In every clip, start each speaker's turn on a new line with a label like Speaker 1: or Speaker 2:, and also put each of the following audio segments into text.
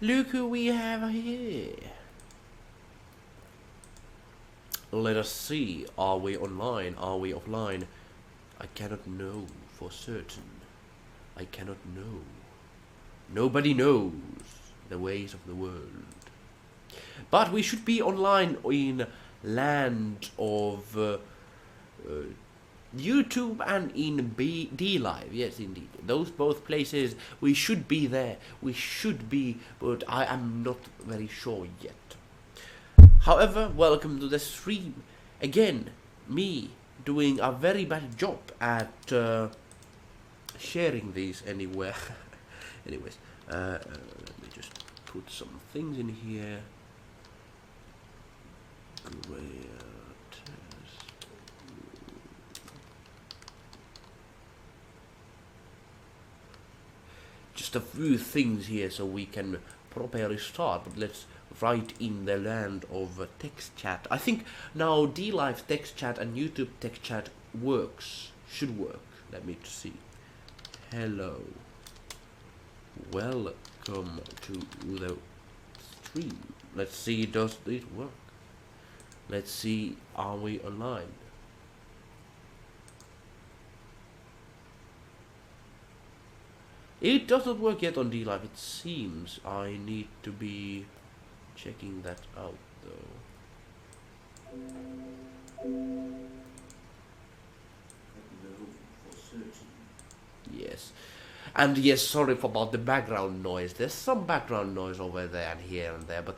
Speaker 1: Look who we have here. Let us see. Are we online? Are we offline? I cannot know for certain. I cannot know. Nobody knows the ways of the world. But we should be online in land of YouTube and in D Live. Yes, indeed. Those both places, we should be there. We should be, but I am not very sure yet. However, welcome to the stream. Again, me doing a very bad job at sharing these anywhere. Anyways, let me just put some things in here. Great. Just a few things here so we can properly start, but let's write in the land of text chat. I think now D-Live text chat and YouTube text chat should work. Let me see. Hello. Welcome to the stream. Let's see, does it work? Let's see, are we online? It does not work yet on D-Live, it seems. I need to be checking that out though. Yes. And yes, sorry about the background noise. There's some background noise over there and here and there, but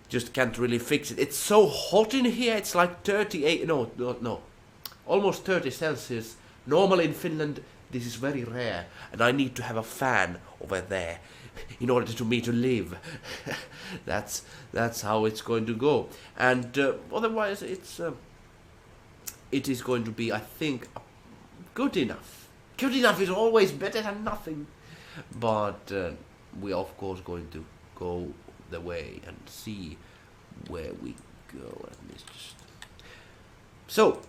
Speaker 1: just can't really fix it. It's so hot in here, it's like 38, no, almost 30 Celsius. Normally in Finland, this is very rare, and I need to have a fan over there in order to me to live. that's how it's going to go. And otherwise, it is going to be, I think, good enough. Good enough is always better than nothing. But we are of course going to go the way and see where we go. And it's just so.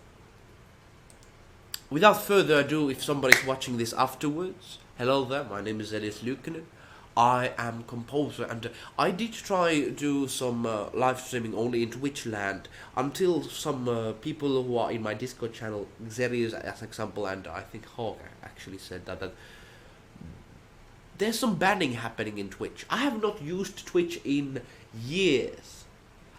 Speaker 1: Without further ado, if somebody's watching this afterwards, hello there, my name is eluukkanen. I am composer, and I did try to do some live streaming only in Twitch land until some people who are in my Discord channel, Xerius as example, and I think Hawk actually said that there's some banning happening in Twitch. I have not used Twitch in years,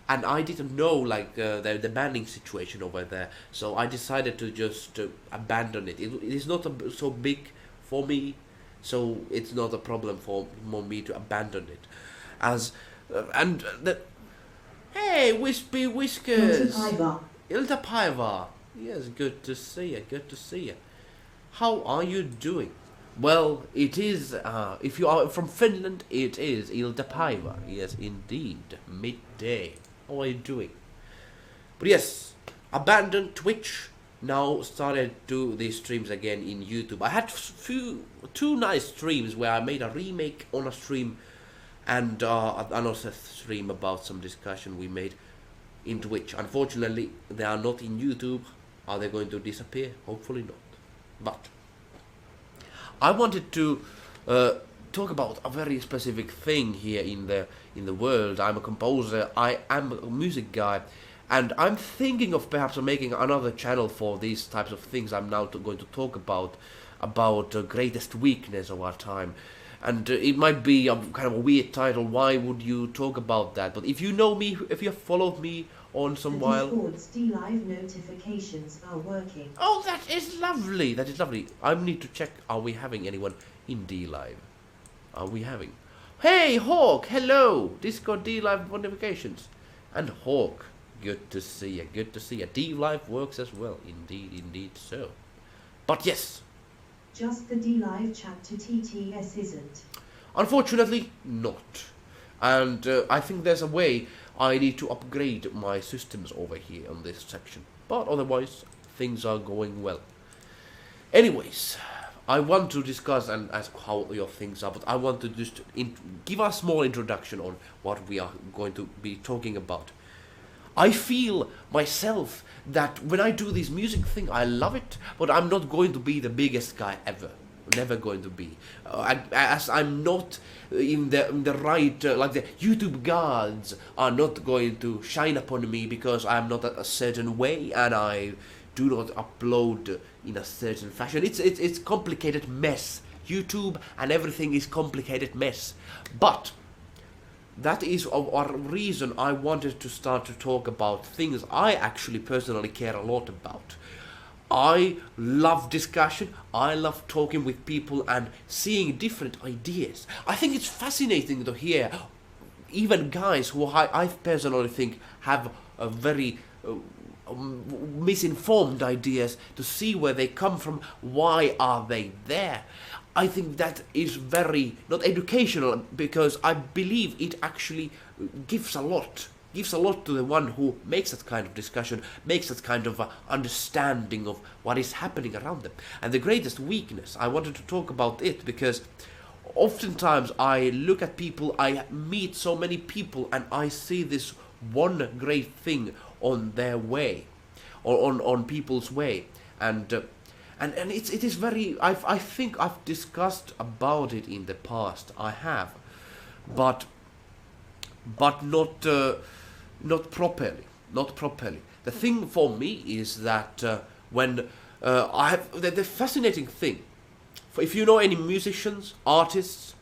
Speaker 1: and I didn't know like the banning situation over there, so I decided to just abandon it. It is not so big for me, so it's not a problem for me to abandon it. As and the hey, Wispy Whiskers, Ilta Paiva. Yes, good to see you. Good to see you. How are you doing? Well, it is. If you are from Finland, it is Ilta Paiva. Yes, indeed, midday. How are you doing? But yes, abandoned Twitch. Now started to do these streams again in YouTube. I had two nice streams where I made a remake on a stream and another stream about some discussion we made in Twitch. Unfortunately, they are not in YouTube. Are they going to disappear? Hopefully not. But I wanted to talk about a very specific thing here in the world. I'm a composer. I am a music guy. And I'm thinking of perhaps making another channel for these types of things. I'm now going to talk about greatest weakness of our time. And it might be a kind of a weird title. Why would you talk about that? But if you know me, if you have followed me on some while...
Speaker 2: Discord's D-Live notifications are working.
Speaker 1: Oh, that is lovely. That is lovely. I need to check, are we having anyone in D-Live? Are we having... Hey, Hawk, hello. Discord D-Live notifications. And Hawk. Good to see you, good to see you. D-Live works as well, indeed, indeed so. But yes.
Speaker 2: Just the D-Live chat to TTS isn't.
Speaker 1: Unfortunately, not. And I think there's a way I need to upgrade my systems over here on this section. But otherwise, things are going well. Anyways, I want to discuss and ask how your things are, but I want to just give a small introduction on what we are going to be talking about. I feel myself that when I do this music thing, I love it, but I'm not going to be the biggest guy ever. never going to be. As I'm not in the right, like the YouTube gods are not going to shine upon me because I'm not a certain way and I do not upload in a certain fashion. It's complicated mess. YouTube and everything is complicated mess. But that is a reason I wanted to start to talk about things I actually personally care a lot about. I love discussion, I love talking with people and seeing different ideas. I think it's fascinating to hear even guys who I personally think have a very misinformed ideas, to see where they come from, why are they there. I think that is very not educational, because I believe it actually gives a lot to the one who makes that kind of discussion, makes that kind of understanding of what is happening around them. And the greatest weakness, I wanted to talk about it because oftentimes I look at people, I meet so many people, and I see this one great thing on their way, or on people's way, and it is very. I think I've discussed about it in the past. I have, but not not properly. Not properly. The thing for me is that when I have the fascinating thing. If you know any musicians, artists,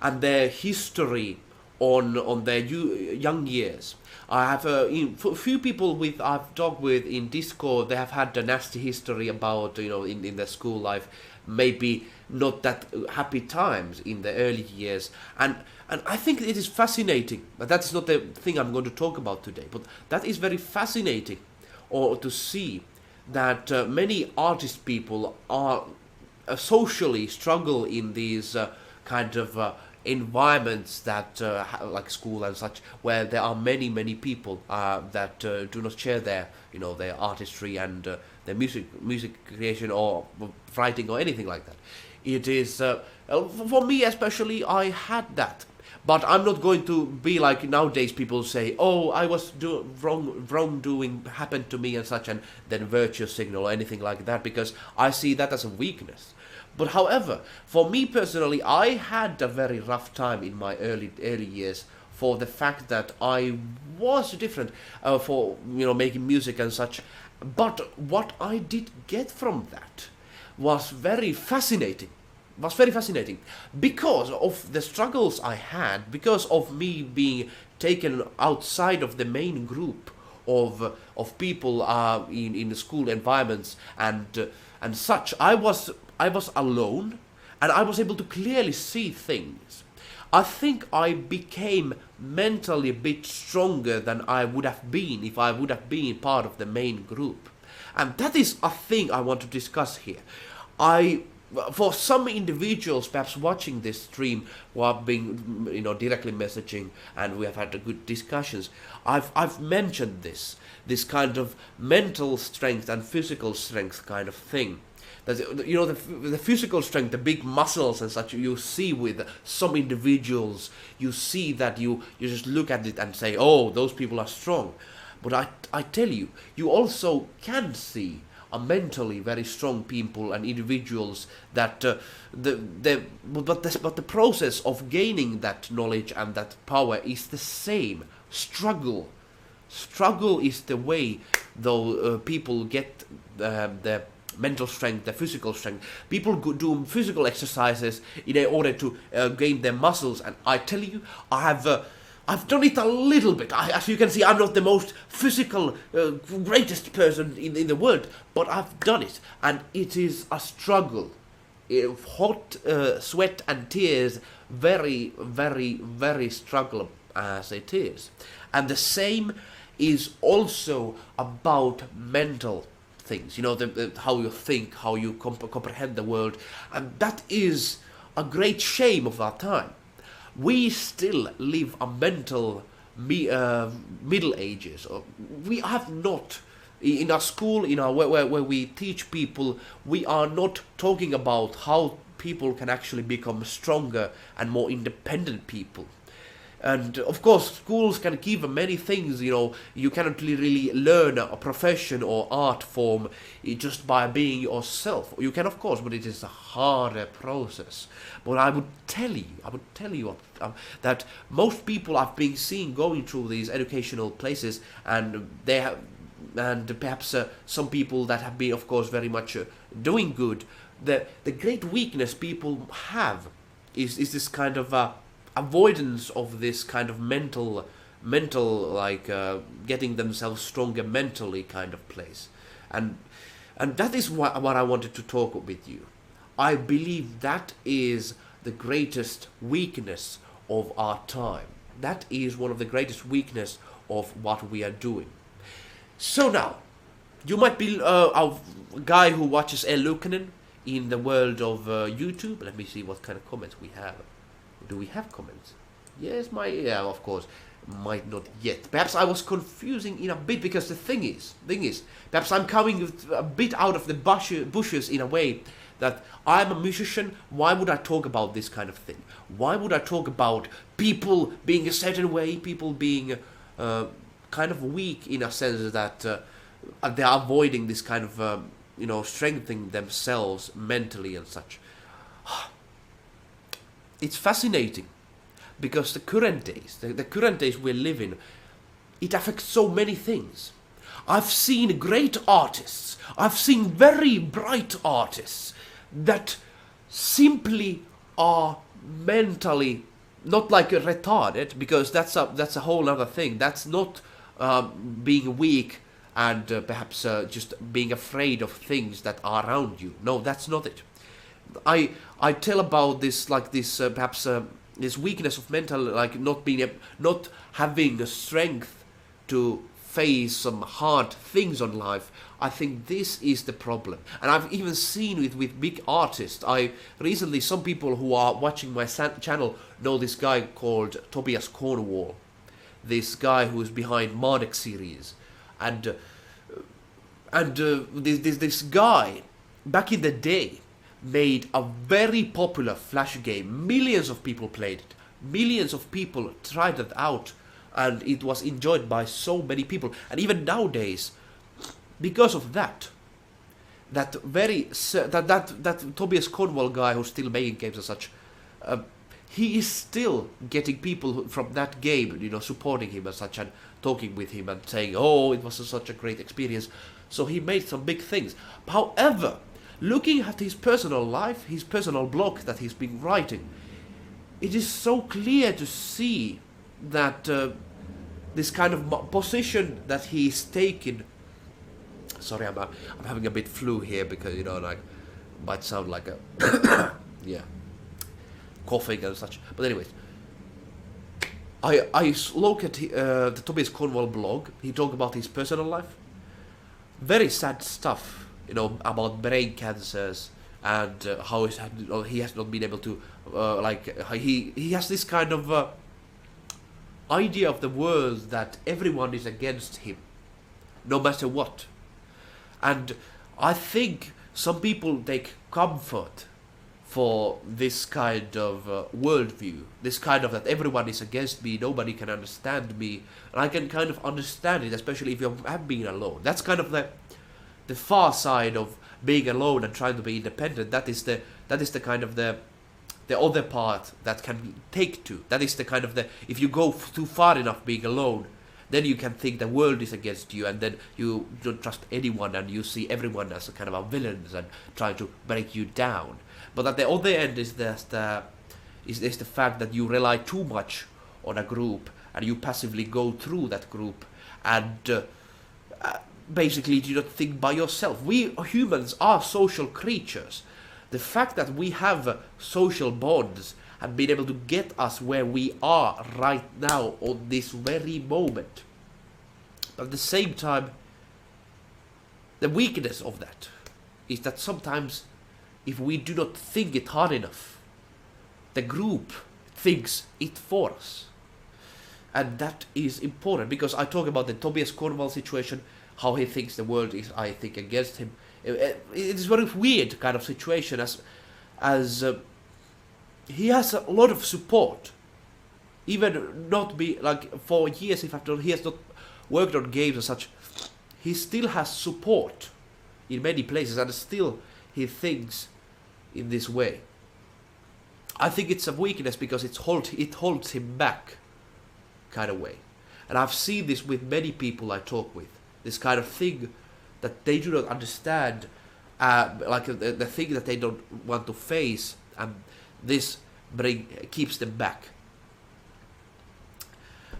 Speaker 1: and their history on their young years. I have a few people with I've talked with in Discord. They have had a nasty history about in their school life, maybe not that happy times in the early years, and I think it is fascinating. But that's not the thing I'm going to talk about today. But that is very fascinating, or to see that many artist people are socially struggle in these kind of environments that like school and such, where there are many people that do not share their their artistry and their music creation or writing or anything like that. It is for me especially. I had that. But I'm not going to be like nowadays people say, oh, I was wrongdoing happened to me and such, and then virtue signal or anything like that, because I see that as a weakness. But however, for me personally, I had a very rough time in my early years, for the fact that I was different for making music and such. But what I did get from that was very fascinating. Because of the struggles I had, because of me being taken outside of the main group of people in the school environments and such. I was alone, and I was able to clearly see things. I think I became mentally a bit stronger than I would have been if I would have been part of the main group. And that is a thing I want to discuss here. For some individuals perhaps watching this stream who have been directly messaging, and we have had good discussions, I've mentioned this kind of mental strength and physical strength kind of thing. That the physical strength, the big muscles and such, you see with some individuals, you see that you just look at it and say, oh, those people are strong. But I tell you, you also can see a mentally very strong people and individuals that but the process of gaining that knowledge and that power is the same. Struggle is the way though people get the mental strength, the physical strength. People do physical exercises in order to gain their muscles, and I tell you, I've done it a little bit. As you can see, I'm not the most physical, greatest person in the world, but I've done it, and it is a struggle. Hot sweat and tears, very struggle as it is. And the same is also about mental things. How you think, how you comprehend the world, and that is a great shame of our time. We still live a mental Middle Ages. We have not, in our school, where we teach people, we are not talking about how people can actually become stronger and more independent people. And of course, schools can give many things. You cannot really learn a profession or art form just by being yourself. You can, of course, but it is a harder process. But I would tell you that most people I've been seeing going through these educational places, and they have, and perhaps some people that have been, of course, very much doing good. The great weakness people have is this kind of avoidance of this kind of mental like getting themselves stronger mentally kind of place, and that is what I wanted to talk with you. I believe that is the greatest weakness of our time. That is one of the greatest weakness of what we are doing. So now, you might be a guy who watches eluukkanen in the world of YouTube. Let me see what kind of comments we have. Do we have comments? Yes, yeah, of course. Might not yet. Perhaps I was confusing in a bit, because the thing is, perhaps I'm coming a bit out of the bushes in a way that I'm a musician. Why would I talk about this kind of thing? Why would I talk about people being a certain way, people being kind of weak in a sense that they are avoiding this kind of, strengthening themselves mentally and such. It's fascinating, because the current days we live in, it affects so many things. I've seen great artists, I've seen very bright artists that simply are mentally not like retarded, because that's a whole other thing. That's not being weak and perhaps just being afraid of things that are around you. No, that's not it. I tell about this, like this perhaps this weakness of mental, like not having the strength to face some hard things on life. I think this is the problem, and I've even seen it with big artists. I recently, some people who are watching my channel know this guy called Tobias Cornwall, this guy who is behind Mardek series, and this guy back in the day made a very popular flash game. Millions of people played it. Millions of people tried it out, and it was enjoyed by so many people. And even nowadays, because of that Tobias Cornwall guy who's still making games and such, he is still getting people from that game, supporting him and such, and talking with him and saying, "Oh, it was such a great experience." So he made some big things. However, looking at his personal life, his personal blog that he's been writing, it is so clear to see that this kind of position that he's taken. Sorry, I'm having a bit flu here, because might sound like a yeah, coughing and such. But anyways, I look at the Tobias Cornwall blog. He talked about his personal life, very sad stuff. About brain cancers, and how he has not been able to, he has this kind of idea of the world that everyone is against him, no matter what. And I think some people take comfort for this kind of worldview, this kind of that everyone is against me, nobody can understand me, and I can kind of understand it, especially if you have been alone. That's kind of the far side of being alone and trying to be independent. That is the kind of the other part that can take to. That is the kind of if you go too far enough being alone, then you can think the world is against you, and then you don't trust anyone, and you see everyone as a kind of a villains and trying to break you down. But at the other end is the fact that you rely too much on a group, and you passively go through that group, and basically you don't think by yourself. We humans are social creatures. The fact that we have social bonds have been able to get us where we are right now on this very moment. But at the same time, the weakness of that is that sometimes if we do not think it hard enough, the group thinks it for us. And that is important, because I talk about the Tobias Cornwall situation, how he thinks the world is, I think, against him. It is a very weird kind of situation, as he has a lot of support even not be like for years, if after he has not worked on games and such, he still has support in many places, and still he thinks in this way. I think it's a weakness because it holds him back, kind of way. And I've seen this with many people I talk with. This kind of thing that they do not understand, like the thing that they don't want to face, and this keeps them back.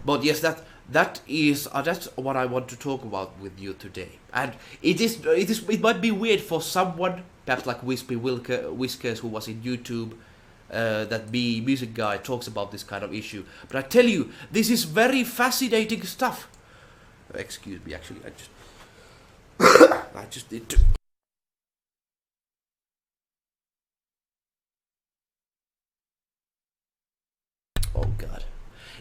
Speaker 1: But yes, that's what I want to talk about with you today. And it might be weird for someone, perhaps like Whiskers, who was in YouTube, that music guy talks about this kind of issue. But I tell you, this is very fascinating stuff. Excuse me, actually, I just need to. Oh God.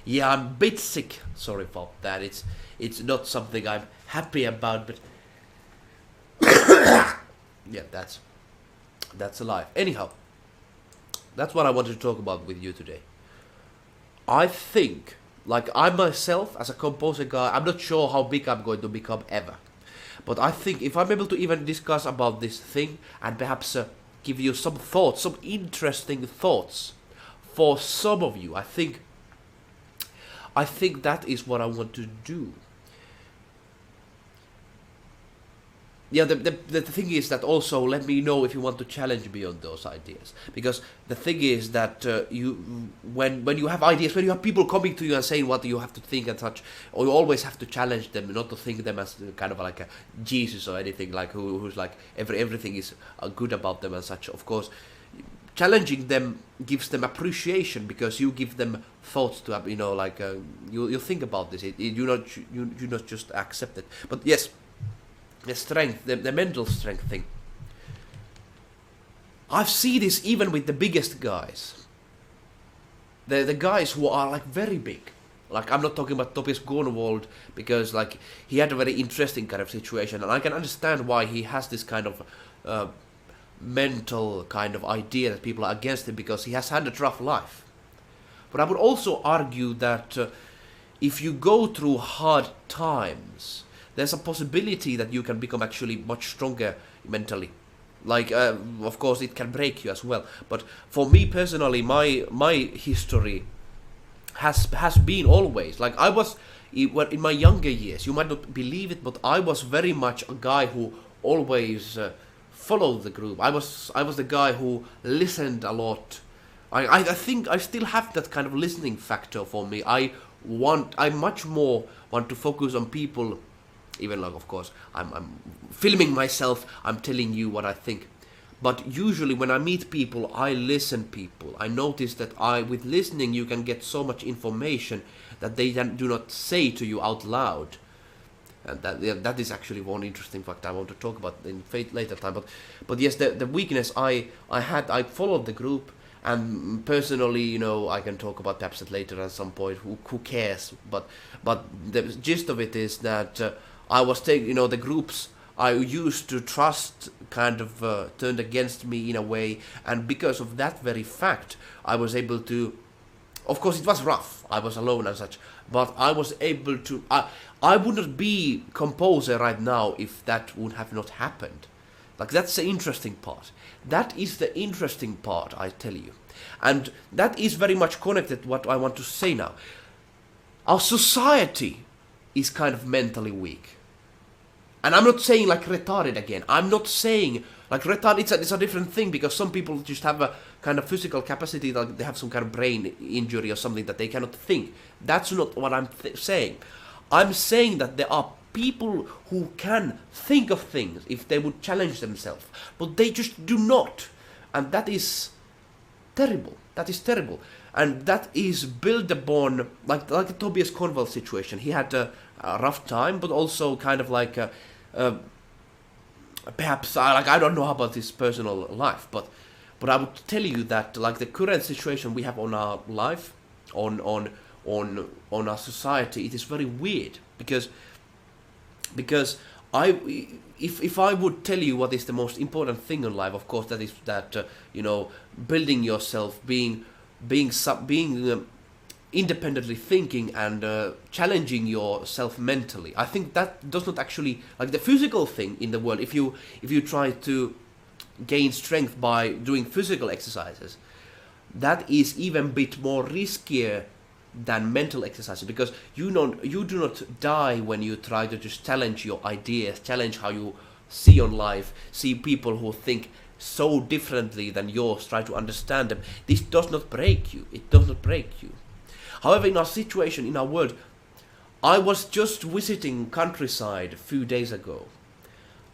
Speaker 1: Yeah, I'm a bit sick. Sorry about that. It's not something I'm happy about, but yeah, that's a lie. Anyhow, that's what I wanted to talk about with you today. I think, like I myself, as a composer guy, I'm not sure how big I'm going to become ever. But I think if I'm able to even discuss about this thing and perhaps give you some thoughts, some interesting thoughts for some of you, I think that is what I want to do. Yeah, the thing is that also let me know if you want to challenge me on those ideas, because the thing is that when you have ideas, when you have people coming to you and saying what you have to think and such, or you always have to challenge them, not to think them as kind of like a Jesus or anything, like who's like everything is good about them and such. Of course, challenging them gives them appreciation because you give them thoughts to have, like you think about this. You not just accept it. But yes. The strength, the mental strength thing. I've seen this even with the biggest guys. The guys who are like very big. Like I'm not talking about Tobias Gornwald because like he had a very interesting kind of situation, and I can understand why he has this kind of mental kind of idea that people are against him because he has had a rough life. But I would also argue that if you go through hard times, there's a possibility that you can become actually much stronger mentally. Like, of course, it can break you as well. But for me personally, my history has been always like I was in my younger years. You might not believe it, but I was very much a guy who always followed the group. I was the guy who listened a lot. I think I still have that kind of listening factor for me. I much more want to focus on people. Even like, of course, I'm filming myself, I'm telling you what I think. But usually when I meet people, I listen people. I notice that with listening, you can get so much information that they do not say to you out loud. And that is actually one interesting fact I want to talk about in later time. But yes, the weakness I followed the group. And personally, I can talk about perhaps that later at some point. Who cares? But the gist of it is that I was taking, the groups I used to trust kind of turned against me in a way, and because of that very fact, I was able to. Of course, it was rough. I was alone and such, but I was able to. I would not be composer right now if that would have not happened. Like that's the interesting part. That is the interesting part, I tell you, and that is very much connected to what I want to say now. Our society is kind of mentally weak. And I'm not saying like retarded again. I'm not saying like retarded, it's a different thing because some people just have a kind of physical capacity, like they have some kind of brain injury or something that they cannot think. That's not what I'm saying. I'm saying that there are people who can think of things if they would challenge themselves, but they just do not. And that is terrible. That is terrible. And that is built upon, like the Tobias Cornwell situation. He had a rough time, but also kind of like perhaps I don't know about his personal life, but I would tell you that like the current situation we have on our life, on our society, it is very weird because if I would tell you what is the most important thing in life, of course that is that building yourself, being independently thinking and challenging yourself mentally. I think that does not actually, like the physical thing in the world, if you try to gain strength by doing physical exercises, that is even a bit more riskier than mental exercises, because you do not die when you try to just challenge your ideas, challenge how you see on life, see people who think so differently than yours, try to understand them. This does not break you. It does not break you. However, in our situation, in our world, I was just visiting countryside a few days ago.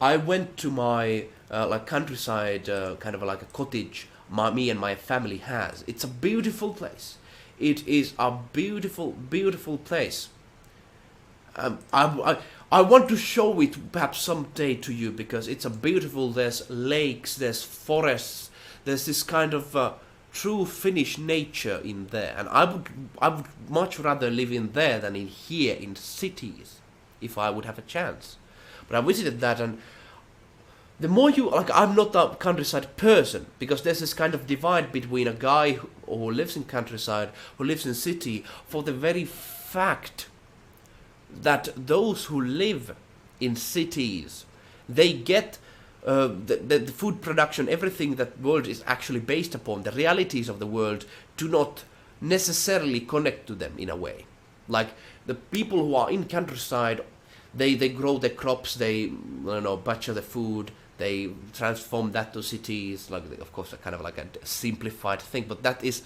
Speaker 1: I went to my like countryside, kind of like a cottage me and my family has. It's a beautiful place. It is a beautiful, beautiful place. I want to show it perhaps someday to you, because it's a beautiful. There's lakes, there's forests, there's this kind of true Finnish nature in there, and I would much rather live in there than in here in cities, if I would have a chance. But I visited that, and the more you like, I'm not a countryside person, because there's this kind of divide between a guy who lives in countryside, who lives in city, for the very fact that those who live in cities, they get the food production, everything that world is actually based upon, the realities of the world do not necessarily connect to them in a way. Like the people who are in countryside, they grow their crops, they butcher the food, they transform that to cities. Like, of course, a kind of like a simplified thing, but that is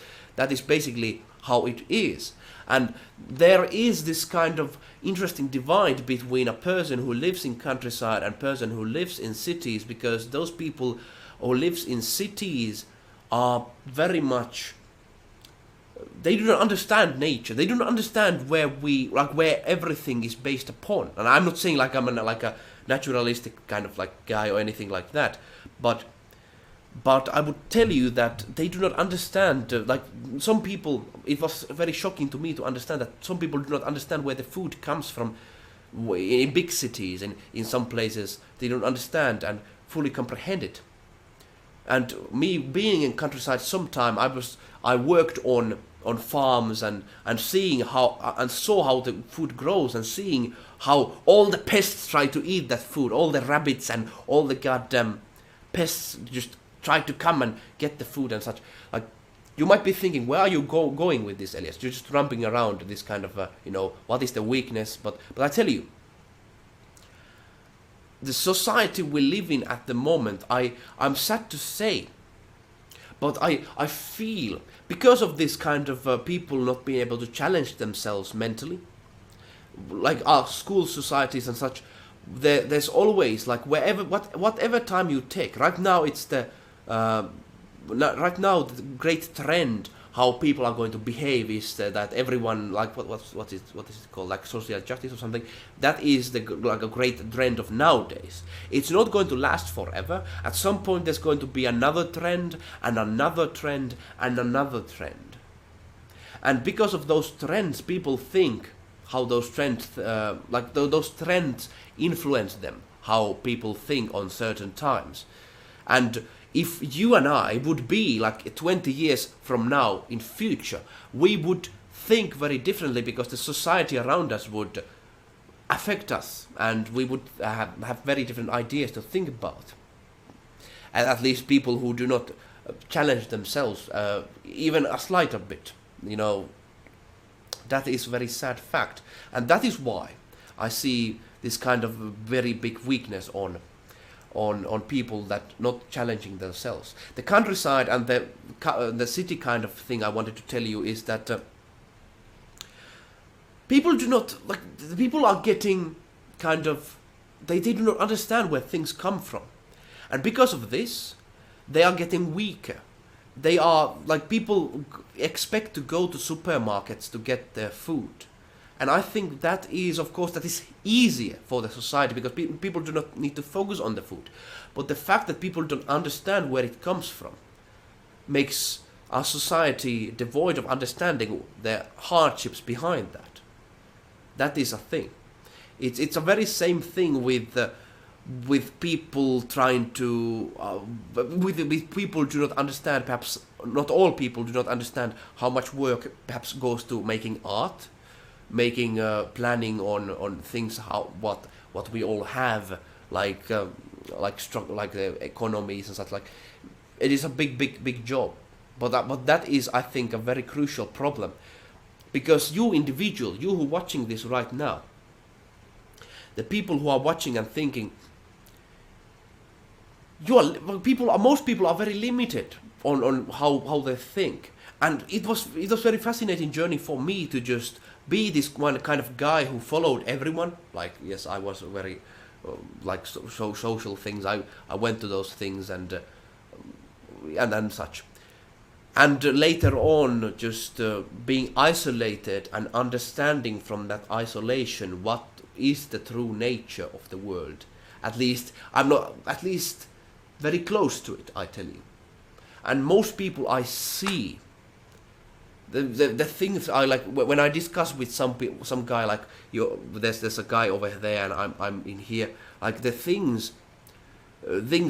Speaker 1: basically how it is. And there is this kind of interesting divide between a person who lives in countryside and a person who lives in cities, because those people who lives in cities are very much, they do not understand nature. They do not understand where everything is based upon. And I'm not saying like I'm like a naturalistic kind of like guy or anything like that, but I would tell you that they do not understand, like some people, it was very shocking to me to understand that some people do not understand where the food comes from in big cities, and in some places they don't understand and fully comprehend it. And me being in countryside sometime, I worked on farms and seeing how and saw how the food grows, and seeing how all the pests try to eat that food, all the rabbits and all the goddamn pests just try to come and get the food and such. Like, you might be thinking, where are you going with this, Elias? You're just ramping around this kind of, what is the weakness? But I tell you, the society we live in at the moment, I'm sad to say, but I feel, because of this kind of people not being able to challenge themselves mentally, like our school societies and such, there's always, like, whatever time you take. Right now it's the great trend how people are going to behave is that everyone, like, what is it called, like social justice or something. That is like a great trend of nowadays. It's not going to last forever. At some point there's going to be another trend and another trend and another trend. And because of those trends, people think how those trends, those trends influence them, how people think on certain times. And if you and I would be like 20 years from now in future, we would think very differently, because the society around us would affect us, and we would have very different ideas to think about. And at least people who do not challenge themselves even a slighter bit, that is a very sad fact. And that is why I see this kind of very big weakness on people that not challenging themselves. The countryside and the city kind of thing I wanted to tell you is that people do not, like, the people are getting kind of, they do not understand where things come from, and because of this they are getting weaker. They are like, people expect to go to supermarkets to get their food. And I think that is, of course, that is easier for the society, because people do not need to focus on the food. But the fact that people don't understand where it comes from makes our society devoid of understanding the hardships behind that. That is a thing. It's a very same thing with people trying to with people do not understand perhaps not all people do not understand how much work perhaps goes to making art, making planning on things, how what we all have, like like the economies and such. Like it is a big job, but that is, I think, a very crucial problem, because you individual, you who watching this right now, the people who are watching and thinking, most people are very limited on how they think. And it was very fascinating journey for me to just be this one kind of guy who followed everyone. Like, yes, I was very like social things. I went to those things and such. And later on, just being isolated and understanding from that isolation what is the true nature of the world. At least I'm not, at least very close to it, I tell you. And most people I see, the things I like when I discuss with some people, some guy like you, there's a guy over there and I'm in here, like the things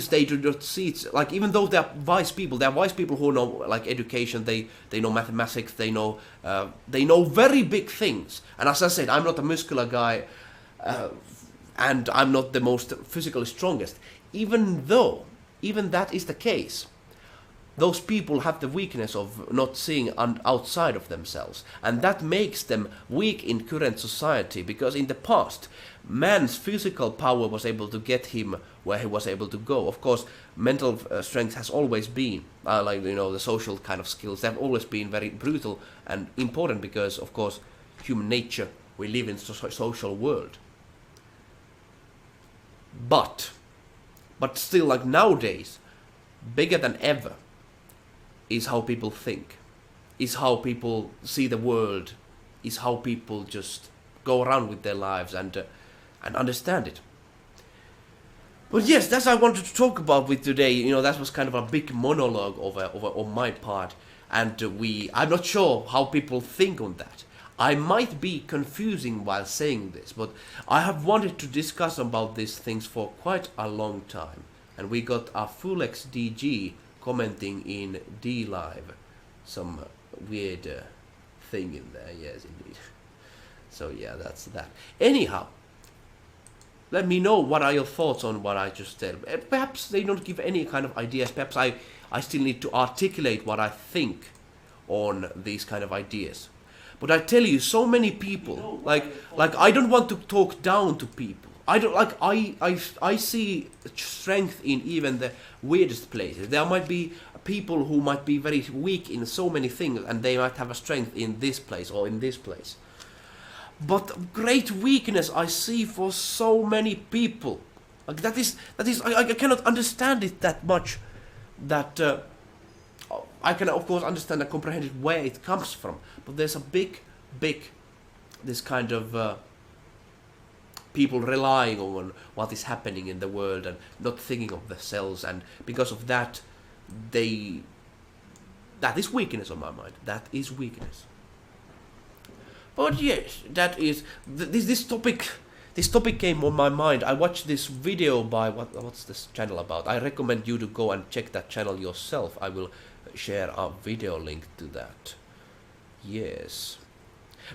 Speaker 1: they do not see. It's like, even though they're wise people, who know like education, they know mathematics, they know very big things. And as I said, I'm not a muscular guy, and I'm not the most physically strongest. Even that is the case, those people have the weakness of not seeing outside of themselves, and that makes them weak in current society, because in the past man's physical power was able to get him where he was able to go. Of course, mental strength has always been like, the social kind of skills, they have always been very brutal and important, because of course human nature, we live in a social world. But still, like nowadays, bigger than ever is how people think, is how people see the world, is how people just go around with their lives and understand it. But yes, that's what I wanted to talk about with today. That was kind of a big monologue over on my part, and I'm not sure how people think on that. I might be confusing while saying this, but I have wanted to discuss about these things for quite a long time, and we got a full XDG commenting in D Live, some weird thing in there. Yes, indeed. So yeah, that's that. Anyhow, let me know what are your thoughts on what I just said. Perhaps they don't give any kind of ideas. Perhaps I still need to articulate what I think on these kind of ideas. But I tell you, so many people, like I don't want to talk down to people. I don't like I see strength in even the weirdest places. There might be people who might be very weak in so many things, and they might have a strength in this place or in this place. But great weakness I see for so many people. Like that is I cannot understand it that much. That I can of course understand and comprehend it where it comes from. But there's a big this kind of people relying on what is happening in the world and not thinking of themselves, and because of that that is weakness on my mind. That is weakness. But yes, that is this topic. This topic came on my mind. I watched this video by what's this channel about? I recommend you to go and check that channel yourself. I will share a video link to that. Yes.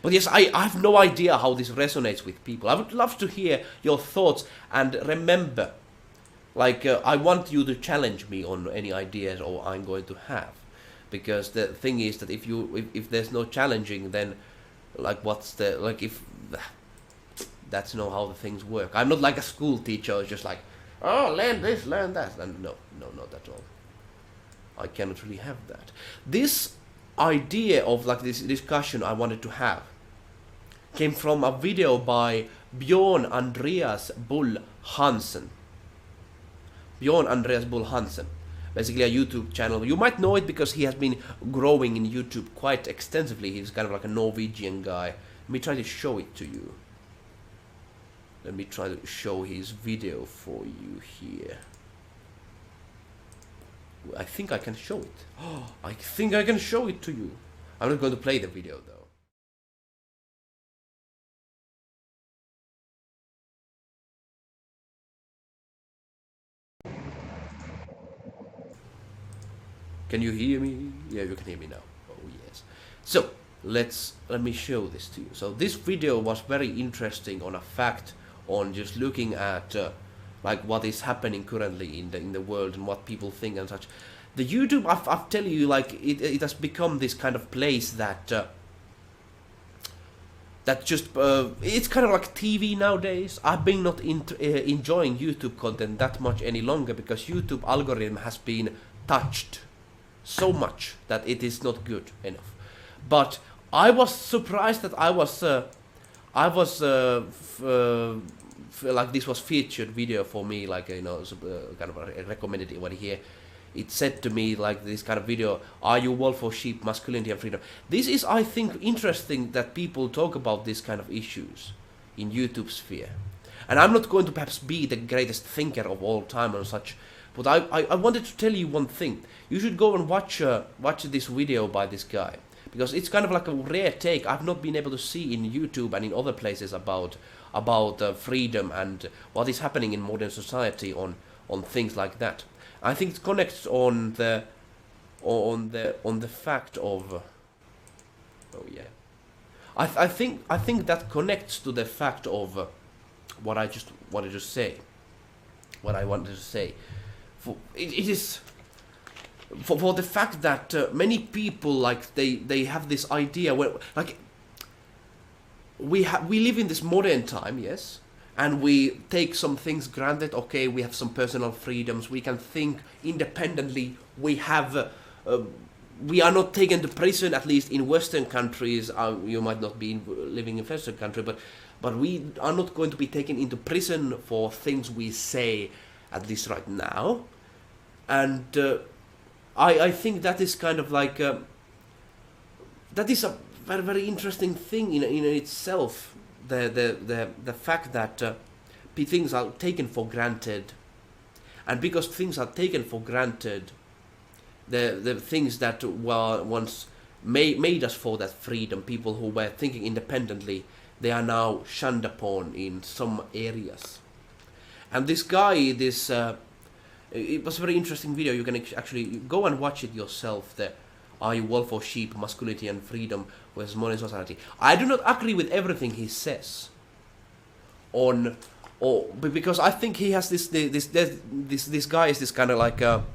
Speaker 1: But yes, I have no idea how this resonates with people. I would love to hear your thoughts, and remember, like I want you to challenge me on any ideas or I'm going to have, because the thing is that if there's no challenging, then like what's the like if that's not how the things work. I'm not like a school teacher who's just like, oh, learn this, learn that, and no, not at all. I cannot really have that. This idea of like this discussion I wanted to have came from a video by Bjorn Andreas Bull Hansen. Bjorn Andreas Bull Hansen, basically a YouTube channel. You might know it because he has been growing in YouTube quite extensively. He's kind of like a Norwegian guy. Let me try to show it to you. Let me try to show his video for you here. I think I can show it. Oh, I think I can show it to you. I'm not going to play the video though. Can you hear me? Yeah, you can hear me now. Oh yes. So let me show this to you. So this video was very interesting on a fact on just looking at like what is happening currently in the world and what people think and such. The YouTube, I've tell you, like it has become this kind of place that that just it's kind of like TV nowadays. I've been not enjoying YouTube content that much any longer because YouTube algorithm has been touched so much that it is not good enough. But I was surprised that I was like this was featured video for me, like kind of a recommended one here. It said to me like this kind of video, are you wolf or sheep, masculinity and freedom? This is, I think, interesting that people talk about this kind of issues in YouTube sphere. And I'm not going to perhaps be the greatest thinker of all time and such, but I wanted to tell you one thing. You should go and watch this video by this guy, because it's kind of like a rare take I've not been able to see in YouTube and in other places about freedom and what is happening in modern society on things like that. I think it connects on the fact of oh yeah. I think that connects to the fact of what I just wanted to say. What I wanted to say. It is for the fact that many people, like they have this idea where like we live in this modern time, yes. And we take some things granted. Okay, we have some personal freedoms. We can think independently. We have, we are not taken to prison. At least in Western countries, you might not be living in Western country, but we are not going to be taken into prison for things we say, at least right now. And I think that is kind of like that is a very very interesting thing in itself. The fact that things are taken for granted, and because things are taken for granted, the things that were once made us for that freedom, people who were thinking independently, they are now shunned upon in some areas. And this guy, it was a very interesting video. You can actually go and watch it yourself. Are you wolf or sheep, masculinity and freedom versus modern society? I do not agree with everything he says. Because I think he has this guy is this kind of like a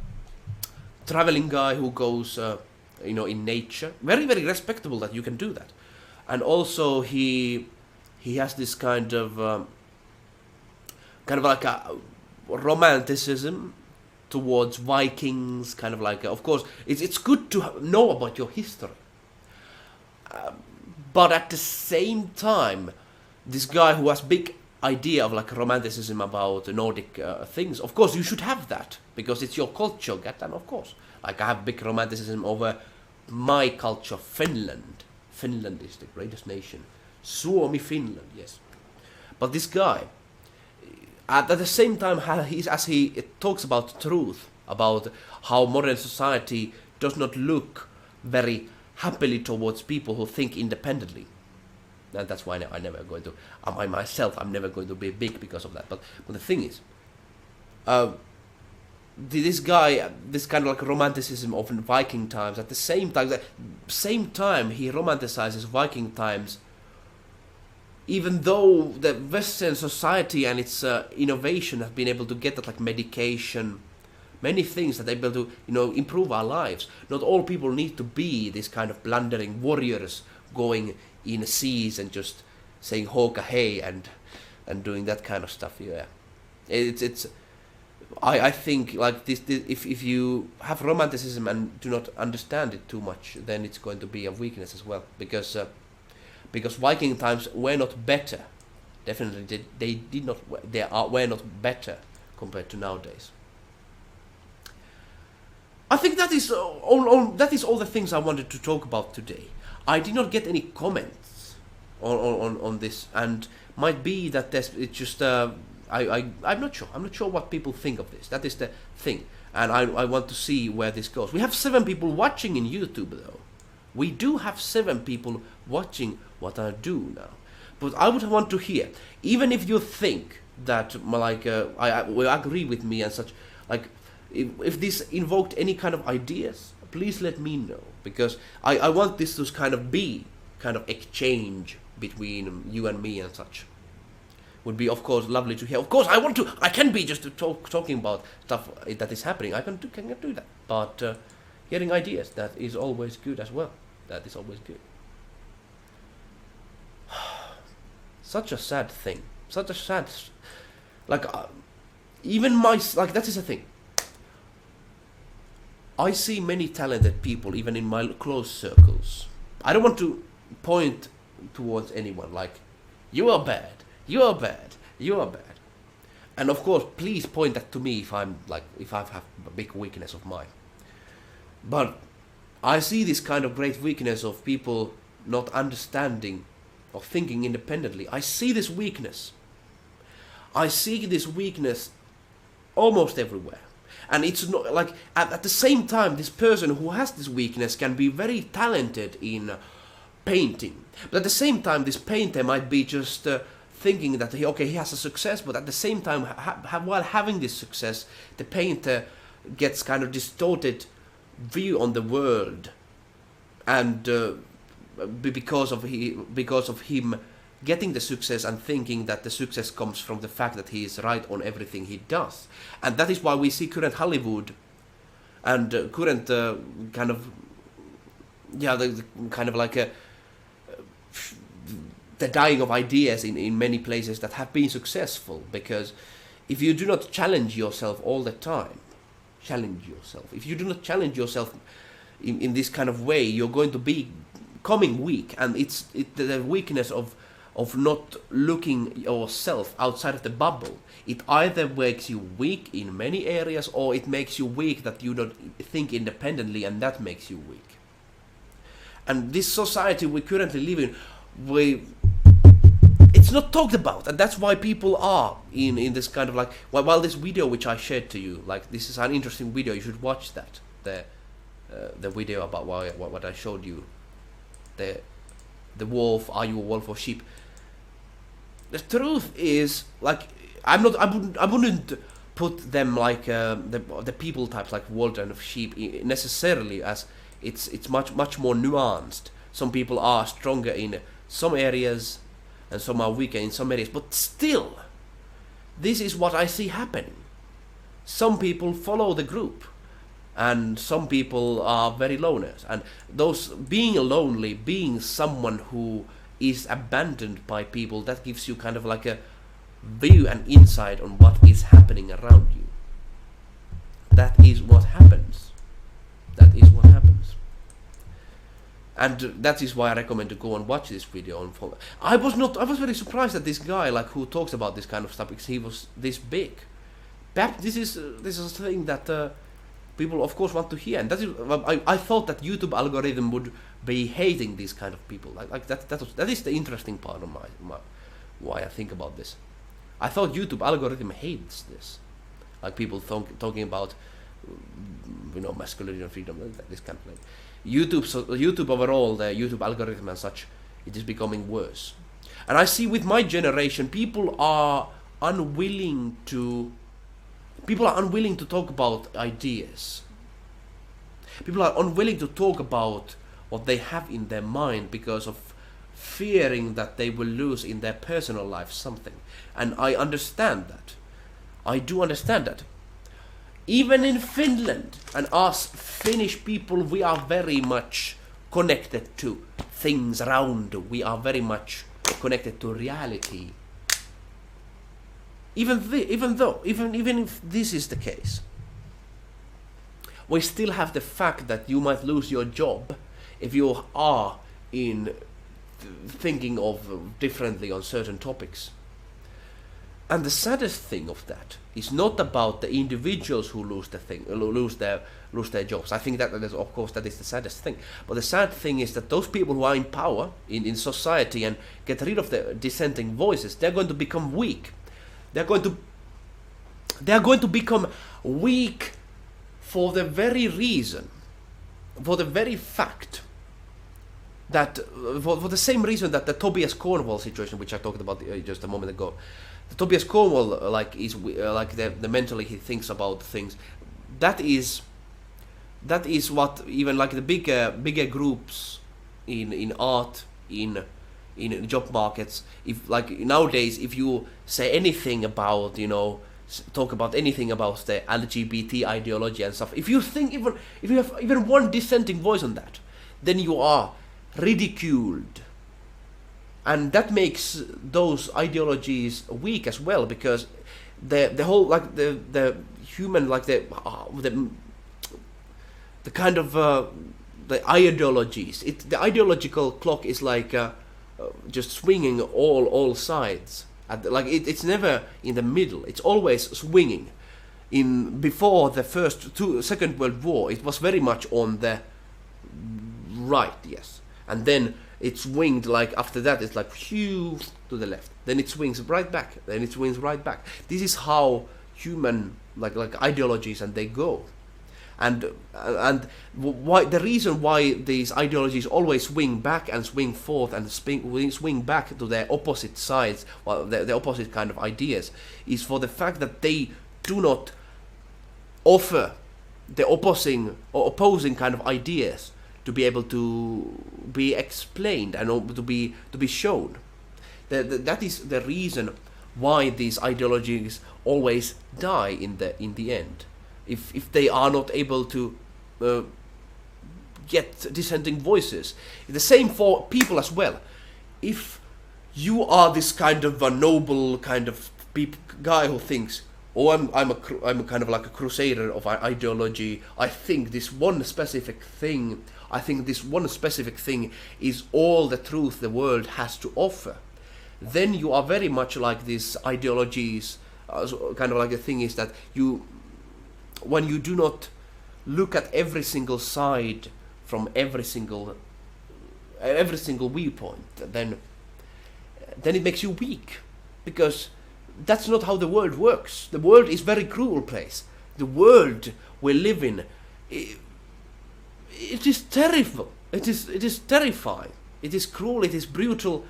Speaker 1: traveling guy who goes in nature. Very very respectable that you can do that. And also he has this kind of like a romanticism towards Vikings, kind of like of course it's good to know about your history, but at the same time, this guy who has big idea of like romanticism about Nordic things, of course you should have that because it's your culture, and of course like I have big romanticism over my culture. Finland is the greatest nation. Suomi, Finland, yes. But this guy, at the same time, as he talks about truth, about how modern society does not look very happily towards people who think independently. And that's why I'm never going to, I'm never going to be big because of that. But the thing is, this guy, this kind of like romanticism of Viking times, at the same time, he romanticizes Viking times, even though the Western society and its innovation have been able to get that, like medication, many things that are able to improve our lives. Not all people need to be this kind of blundering warriors going in seas and just saying "Hoka hey" and doing that kind of stuff. Yeah, I think like this if you have romanticism and do not understand it too much, then it's going to be a weakness as well, because Viking times were not better. Definitely, were not better compared to nowadays. I think that is all the things I wanted to talk about today. I did not get any comments on this, and might be that it's just I'm not sure. I'm not sure what people think of this. That is the thing, and I want to see where this goes. We have 7 people watching in YouTube though. We do have 7 people watching what I do now. But I would want to hear, even if you think that like I will agree with me and such, like if this invoked any kind of ideas please let me know, because I want this to kind of be kind of exchange between you and me and such. Would be of course lovely to hear. Of course I can be just talking about stuff that is happening. I can do that. But hearing ideas, that is always good as well. That is always good. Such a sad thing. Such a sad, like even my, like that is the thing. I see many talented people even in my close circles. I don't want to point towards anyone like you are bad, you are bad, you are bad. And of course, please point that to me if I have a big weakness of mine. But I see this kind of great weakness of people not understanding or thinking independently. I see this weakness. I see this weakness almost everywhere. And it's not like at the same time, this person who has this weakness can be very talented in painting. But at the same time, this painter might be just thinking that he has a success, but at the same time, while having this success, the painter gets kind of distorted view on the world, and because of him getting the success and thinking that the success comes from the fact that he is right on everything he does. And that is why we see current Hollywood and current kind of, the kind of like the dying of ideas in many places that have been successful. Because if you do not challenge yourself all the time, if you do not challenge yourself in this kind of way, you're going to be becoming weak. And it's the weakness of not looking yourself outside of the bubble. It either makes you weak in many areas, or it makes you weak that you don't think independently, and that makes you weak. And this society we currently live in, it's not talked about, and that's why people are in this kind of like, while this video which I shared to you, like this is an interesting video, you should watch that, the video about what I showed you, the wolf, are you a wolf or sheep? The truth is, like, I wouldn't put them like the people types like wolf and sheep necessarily, as it's much more nuanced. Some people are stronger in some areas and some are weaker in some areas, but still, this is what I see happening. Some people follow the group, and some people are very loners, and those being lonely, being someone who is abandoned by people, that gives you kind of like a view and insight on what is happening around you. That is what happens. That is what happens. And that is why I recommend to go and watch this video and follow. I was very surprised that this guy, like, who talks about this kind of stuff, because he was this big. This is a thing that people of course want to hear, and that is, I thought that YouTube algorithm would be hating these kind of people. That is the interesting part of my why I think about this. I thought YouTube algorithm hates this, like people talking about masculinity and freedom, this kind of thing. YouTube overall, the YouTube algorithm and such, it is becoming worse. And I see with my generation, people are unwilling to talk about ideas. People are unwilling to talk about what they have in their mind because of fearing that they will lose in their personal life something. And I understand that. I do understand that. Even in Finland, and us Finnish people, we are very much connected to things around. We are very much connected to reality. Even if this is the case, we still have the fact that you might lose your job if you are in thinking of differently on certain topics. And the saddest thing of that is not about the individuals who lose their jobs. I think that is, of course, that is the saddest thing. But the sad thing is that those people who are in power in society and get rid of the dissenting voices, they're going to become weak. They're going to become weak for the very reason, for the very fact that, for the same reason that the Tobias Cornwall situation, which I talked about just a moment ago, the Tobias Cornwall, like, is like the mentally he thinks about things. That is that is what even like the bigger groups in art, in job markets, if like nowadays, if you say anything about, talk about anything about the LGBT ideology and stuff, if you think, even if you have even one dissenting voice on that, then you are ridiculed, and that makes those ideologies weak as well, because the whole, like the human, like the kind of the ideologies, the ideological clock is like just swinging all sides. Like it's never in the middle. It's always swinging. Before the Second World War, it was very much on the right, yes, and then it swinged, like after that it's like phew to the left. Then it swings right back. Then it swings right back. This is how human like ideologies and they go. And why the reason why these ideologies always swing back and swing forth and swing back to their opposite sides, well, the opposite kind of ideas, is for the fact that they do not offer the opposing kind of ideas to be able to be explained and to be shown. That is the reason why these ideologies always die in the end. If they are not able to get dissenting voices. The same for people as well. If you are this kind of a noble kind of guy who thinks, oh, I'm a kind of like a crusader of ideology, I think this one specific thing is all the truth the world has to offer, then you are very much like these ideologies. Kind of like the thing is that when you do not look at every single side from every single viewpoint, then it makes you weak, because that's not how the world works. The world is a very cruel place. The world we live in, it is terrible. It is terrifying. It is cruel. It is brutal.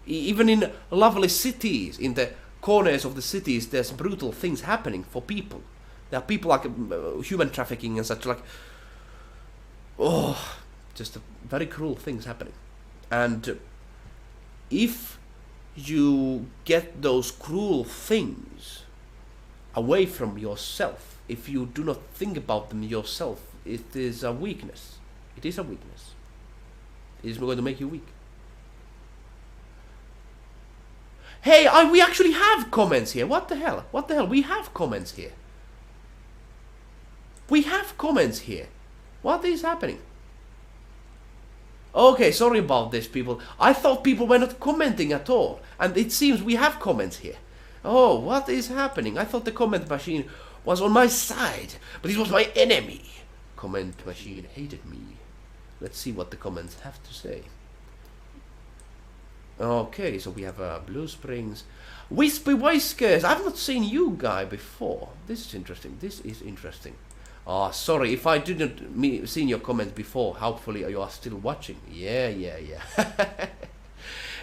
Speaker 1: Even in lovely cities, in the corners of the cities, there's brutal things happening for people. There are people like human trafficking and such, like, just very cruel things happening. And if you get those cruel things away from yourself, if you do not think about them yourself, it is a weakness. It is a weakness. It is going to make you weak. Hey, we actually have comments here. What the hell? What the hell? We have comments here. We have comments here. What is happening? Okay, sorry about this, people. I thought people were not commenting at all. And it seems we have comments here. Oh, what is happening? I thought the comment machine was on my side, but it was my enemy. Comment machine hated me. Let's see what the comments have to say. Okay, so we have Blue Springs. Wispy Whiskers. I've not seen you guy before. This is interesting. This is interesting. Sorry, if I didn't seen your comments before, hopefully you are still watching. Yeah.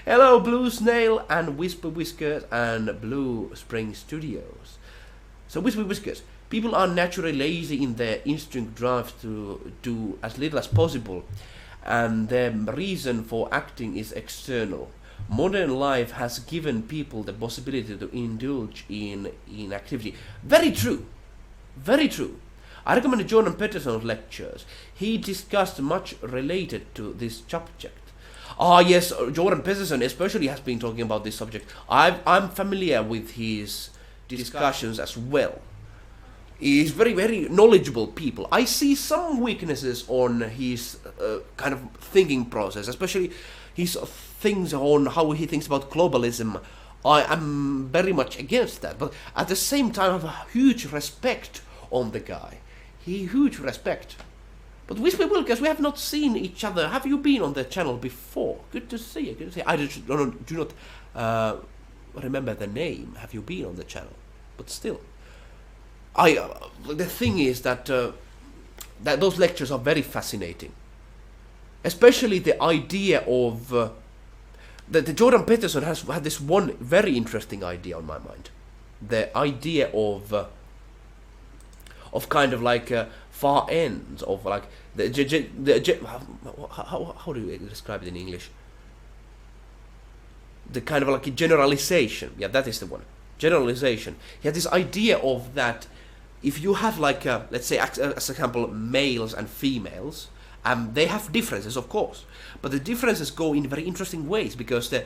Speaker 1: Hello, Blue Snail and Whisper Whiskers and Blue Spring Studios. So, Whisper Whiskers, people are naturally lazy in their instinct drive to do as little as possible, and their reason for acting is external. Modern life has given people the possibility to indulge in activity. Very true. Very true. I recommend Jordan Peterson's lectures. He discussed much related to this subject. Yes, Jordan Peterson especially has been talking about this subject. I'm familiar with his discussions as well. He's very, very knowledgeable people. I see some weaknesses on his kind of thinking process, especially his things on how he thinks about globalism. I am very much against that, but at the same time I have a huge respect on the guy. Huge respect. But Whisper Wilkes, we have not seen each other. Have you been on the channel before? Good to see you. Good to see you. I do not remember the name. Have you been on the channel? But still, the thing is that that those lectures are very fascinating. Especially the idea of the Jordan Peterson has had this one very interesting idea on my mind. The idea of kind of like far ends of like how do you describe it in English? The kind of like a generalization. Yeah, that is the one. Generalization. Yeah, this idea of that if you have like let's say as example males and females, they have differences of course, but the differences go in very interesting ways because the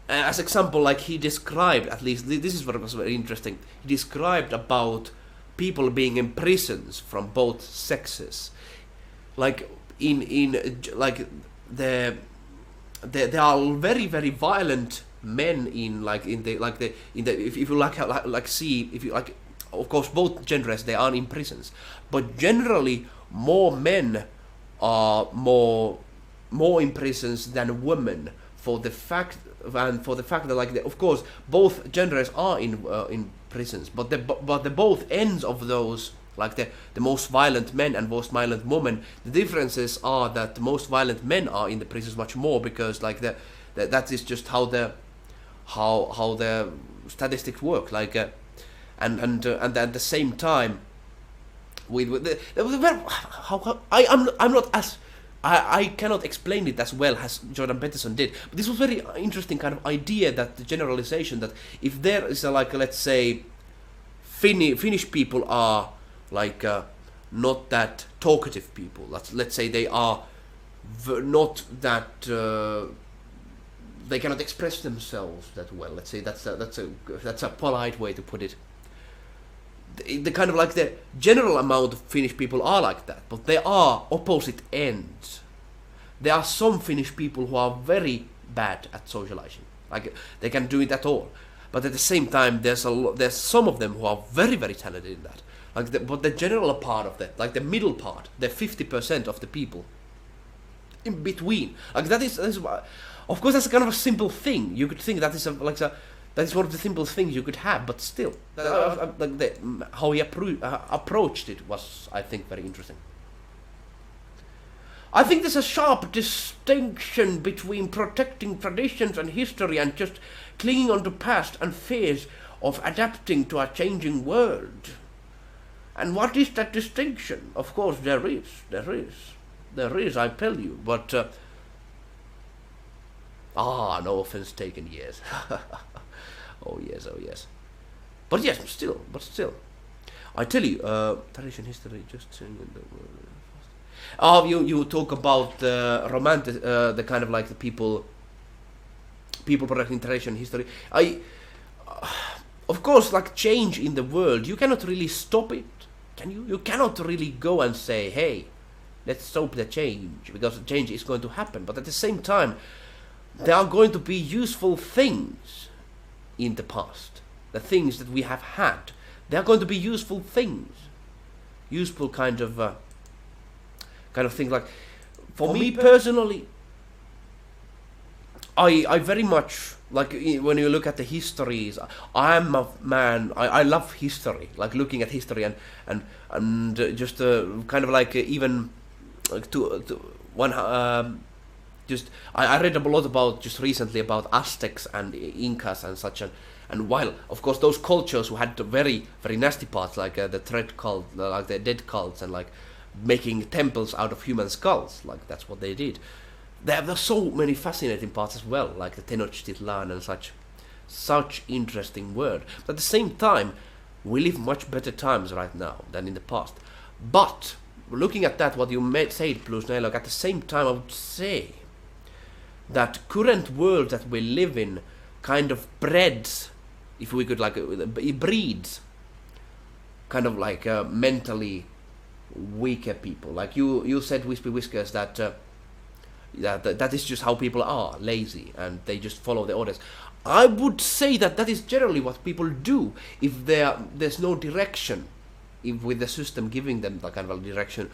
Speaker 1: as example like he described, at least this is what was very interesting, he described about people being in prisons from both sexes, like in like there are very very violent men in like in the if you like see if you like, of course both genders they are in prisons, but generally more men are more in prisons than women for the fact that like of course both genders are in prisons, but the both ends of those, like the most violent men and most violent women, the differences are that the most violent men are in the prisons much more because like that is just how the statistics work, like and at the same time with the I'm not as I cannot explain it as well as Jordan Peterson did, but this was very interesting kind of idea, that the generalization that if there is a, like let's say Finnish people are like not that talkative people, let's say they are not that they cannot express themselves that well, let's say that's a polite way to put it. The kind of like the general amount of Finnish people are like that, but there are opposite ends. There are some Finnish people who are very bad at socializing, like they can do it at all, but at the same time there's some of them who are very very talented in that, like but the general part of that, like the middle part, the 50% of the people in between, like that is of course that's kind of a simple thing. You could think that is that is one of the simple things you could have, but still, how he approached it was, I think, very interesting. I think there's a sharp distinction between protecting traditions and history and just clinging on to past and fears of adapting to a changing world. And what is that distinction? Of course, there is, I tell you, but no offense taken, yes. Oh yes. But still. I tell you, tradition, history, just changing the world. You talk about the romantic, the kind of like the people protecting tradition, history. Of course, like change in the world, you cannot really stop it, can you? You cannot really go and say, hey, let's stop the change, because the change is going to happen. But at the same time, there are going to be useful things in the past. The things that we have had, they are going to be useful things, useful kind of things. Like for me personally, I very much like when you look at the histories. I am a man. I love history, like looking at history and just kind of like even to one. Just I read a lot about just recently about Aztecs and Incas and such, and while of course those cultures who had the very very nasty parts, like the thread cult, like the dead cults, and like making temples out of human skulls, like that's what they did. There's so many fascinating parts as well, like the Tenochtitlan and such interesting word. But at the same time, we live much better times right now than in the past. But looking at that, what you said, Plus Nailog, at the same time, I would say that current world that we live in kind of breeds, if we could like, it breeds kind of like mentally weaker people. Like you said, Wispy Whiskers, that that is just how people are, lazy, and they just follow the orders. I would say that is generally what people do if there's no direction, if with the system giving them the kind of a direction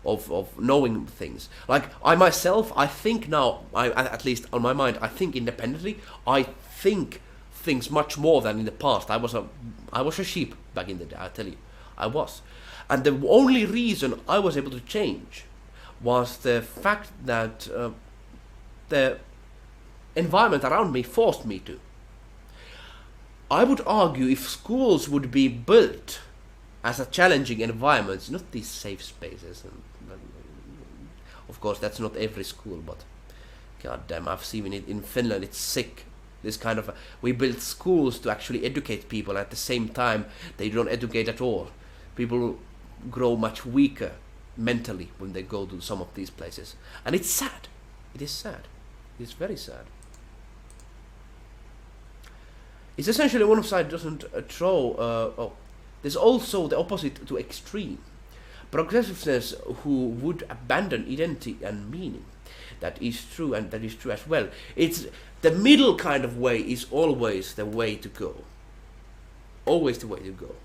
Speaker 1: of knowing things. Like I myself, I think now, at least on my mind, I think independently. I think things much more than in the past. I was a sheep back in the day, I tell you, I was. And the only reason I was able to change was the fact that the environment around me forced me to. I would argue if schools would be built as a challenging environment, not these safe spaces. And of course, that's not every school, but god damn, I've seen it in Finland. It's sick. This kind of we build schools to actually educate people, and at the same time they don't educate at all. People grow much weaker mentally when they go to some of these places, and it's sad. It is sad. It's very sad. It's essentially one side doesn't throw. There's also the opposite to extreme progressiveness, who would abandon identity and meaning. That is true, and that is true as well. It's the middle kind of way is always the way to go. Always the way to go.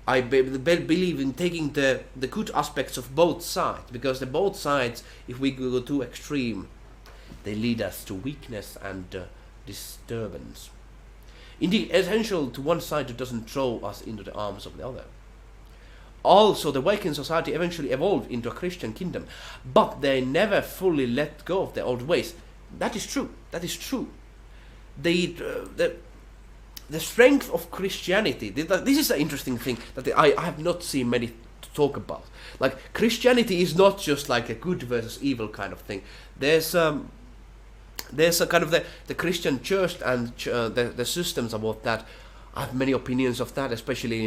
Speaker 1: I believe in taking the good aspects of both sides, because the both sides, if we go too extreme, they lead us to weakness and disturbance. Indeed, essential to one side who doesn't throw us into the arms of the other. Also, the Viking society eventually evolved into a Christian kingdom, but they never fully let go of their old ways. That is true. That is true. The strength of Christianity. This is an interesting thing that I have not seen many talk about. Like, Christianity is not just like a good versus evil kind of thing. There's a kind of the Christian church and the systems about that. I have many opinions of that, especially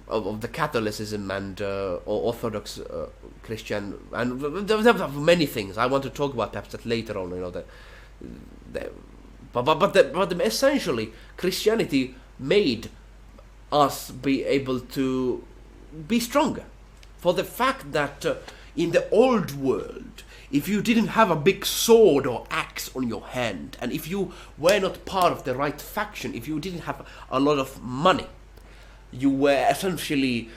Speaker 1: of the Catholicism and or Orthodox Christian, and there are many things I want to talk about perhaps that later on. But essentially Christianity made us be able to be stronger, for the fact that in the old world, if you didn't have a big sword or axe on your hand, and if you were not part of the right faction, if you didn't have a lot of money, you were essentially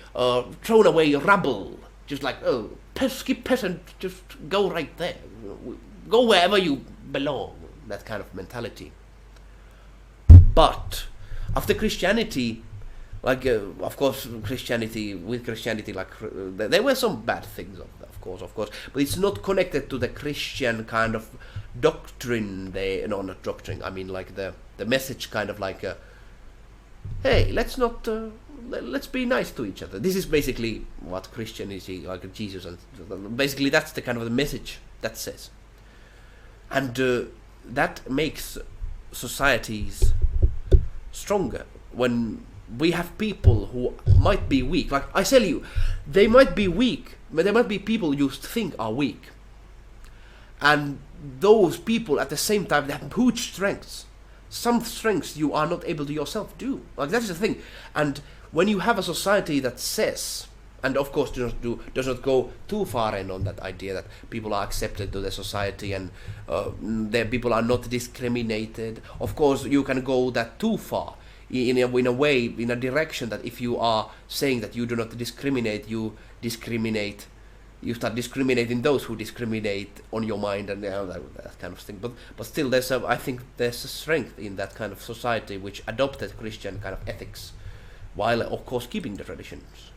Speaker 1: thrown away rubble, just like, oh, skip peasant, just go right there, go wherever you belong, that kind of mentality. But after Christianity, like of course Christianity, like there were some bad things of course, but it's not connected to the Christian kind of doctrine. Not doctrine, I mean like the message, kind of like hey, let's be nice to each other. This is basically what Christianity, like Jesus, and basically that's the kind of the message that says. And that makes societies stronger when we have people who might be weak. Like I tell you, they might be weak, but there might be people you think are weak. And those people at the same time, they have huge strengths. Some strengths you are not able to yourself do. Like that's the thing. And when you have a society that says, and of course does not go too far in on that idea that people are accepted to the society and the people are not discriminated. Of course, you can go that too far in a way, in a direction that if you are saying that you do not discriminate, you start discriminating those who discriminate on your mind, and that kind of thing. But still, I think there's a strength in that kind of society which adopted Christian kind of ethics, while of course keeping the traditions.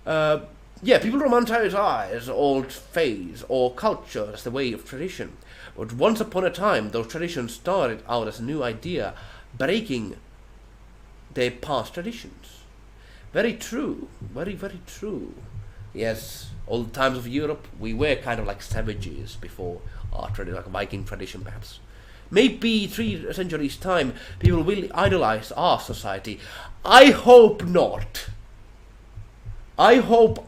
Speaker 1: People romanticize old faiths or culture as the way of tradition. But once upon a time, those traditions started out as a new idea, breaking their past traditions. Very true. Very, very true. Yes, old times of Europe, we were kind of like savages before our tradition, like Viking tradition perhaps. Maybe 3 centuries time, people will idolize our society. I hope not. I hope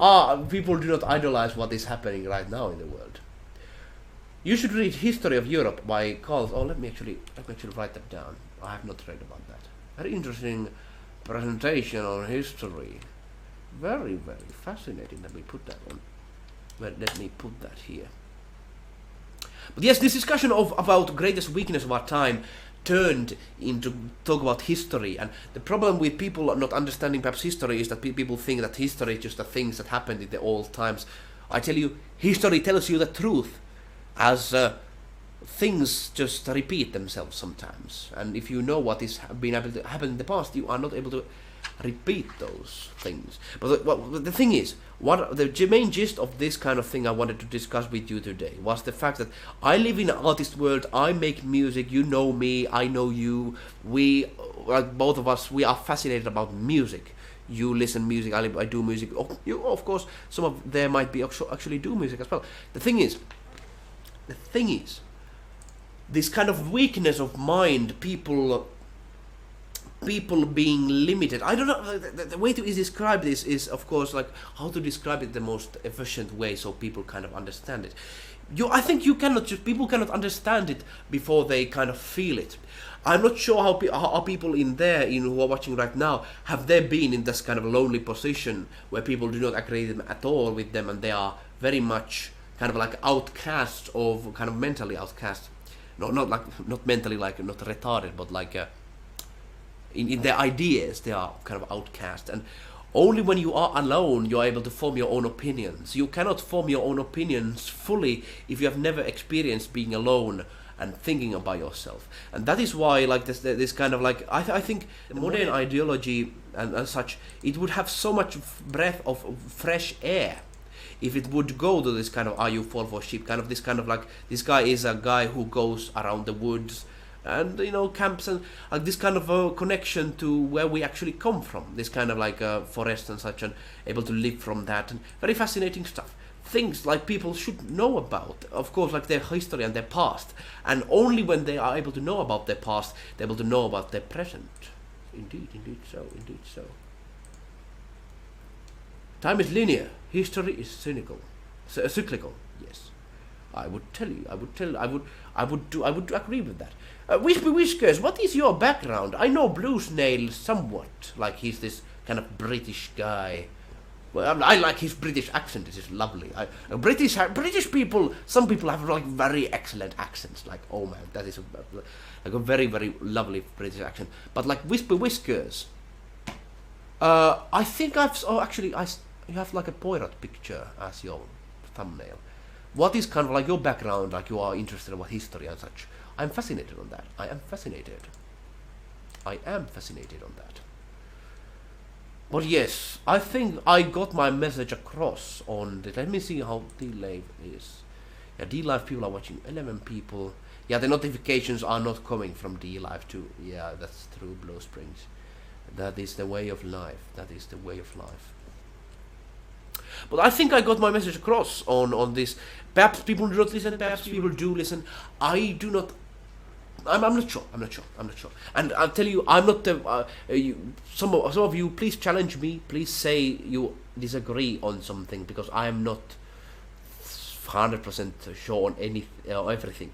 Speaker 1: people do not idolize what is happening right now in the world. You should read History of Europe by Carl. Oh, let me actually write that down. I have not read about that. Very interesting presentation on history. Very, very fascinating. Let me put that on. Well, let me put that here. But yes, this discussion about greatest weakness of our time turned into talk about history, and the problem with people not understanding perhaps history is that people think that history is just the things that happened in the old times. I tell you, history tells you the truth, as things just repeat themselves sometimes, and if you know what is been able to happen in the past, you are not able to repeat those things. But the thing is, what the main gist of this kind of thing I wanted to discuss with you today was the fact that I live in an artist world. I make music. You know me. I know you. We like both of us, we are fascinated about music. You listen music, I do music. Oh, you, of course, some of there might be actually do music as well. The thing is, this kind of weakness of mind, people being limited. I don't know. The way to describe this is, of course, like how to describe it the most efficient way so people kind of understand it. I think you cannot just people cannot understand it before they kind of feel it. I'm not sure how people in there, who are watching right now, have they been in this kind of lonely position where people do not agree them at all with them, and they are very much kind of like outcast, of kind of mentally outcast. No, not mentally, like not retarded, but like. In their ideas, they are kind of outcast, and only when you are alone you are able to form your own opinions. You cannot form your own opinions fully if you have never experienced being alone and thinking about yourself. And that is why, like this kind of like I think the modern ideology and such, it would have so much breath of fresh air if it would go to this kind of are you fall for sheep, kind of this kind of like this guy is a guy who goes around the woods and camps, and like this kind of a connection to where we actually come from, this kind of like forest and such, and able to live from that, and very fascinating stuff, things like people should know about, of course, like their history and their past, and only when they are able to know about their past, they're able to know about their present. Indeed so. Time is linear, history is cyclical. Yes, I would agree with that. Wispy Whiskers, what is your background? I know Blue Snail somewhat, like he's this kind of British guy. Well, I like his British accent, it is lovely. British people, some people have like very excellent accents, like, oh man, that is like a very, very lovely British accent. But like Wispy Whiskers, I think you have like a Poirot picture as your thumbnail. What is kind of like your background, like you are interested about history and such? I'm fascinated on that. I am fascinated on that. But yes, I think I got my message across on this. Let me see how D-Live is. Yeah, D-Live people are watching, 11 people. Yeah, the notifications are not coming from D-Live too. Yeah, that's true, Blue Springs. That is the way of life. But I think I got my message across on this. Perhaps people do not listen, perhaps people do listen. I do not. I'm not sure. And I'll tell you, I'm not the. Some of you, please challenge me. Please say you disagree on something, because I am not 100% sure on everything.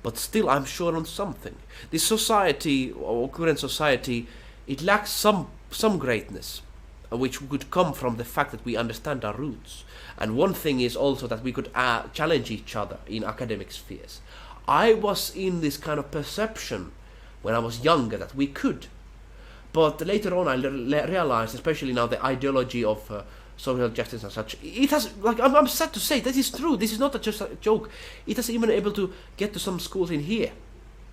Speaker 1: But still, I'm sure on something. This society, or current society, it lacks some greatness, which could come from the fact that we understand our roots. And one thing is also that we could challenge each other in academic spheres. I was in this kind of perception when I was younger that we could. But later on I realized, especially now, the ideology of social justice and such, it has, like, I'm sad to say, that is true. This is not just a joke. It has even able to get to some schools in here.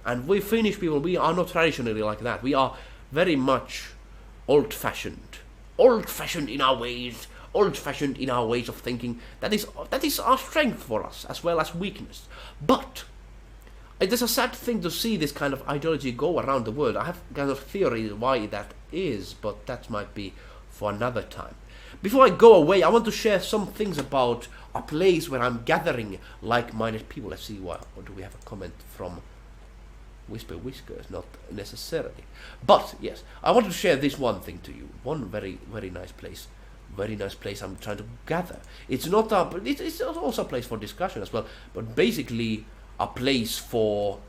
Speaker 1: And we Finnish people, we are not traditionally like that. We are very much old-fashioned in our ways, old-fashioned in our ways of thinking. That is our strength for us, as well as weakness. But it is a sad thing to see this kind of ideology go around the world. I have kind of theories why that is, but that might be for another time. Before I go away, I want to share some things about a place where I'm gathering like-minded people. Let's see, or do we have a comment from Whisper Whiskers? Not necessarily. But yes, I want to share this one thing to you. One very, very nice place. Very nice place I'm trying to gather. It's not it's also a place for discussion as well, but basically a place for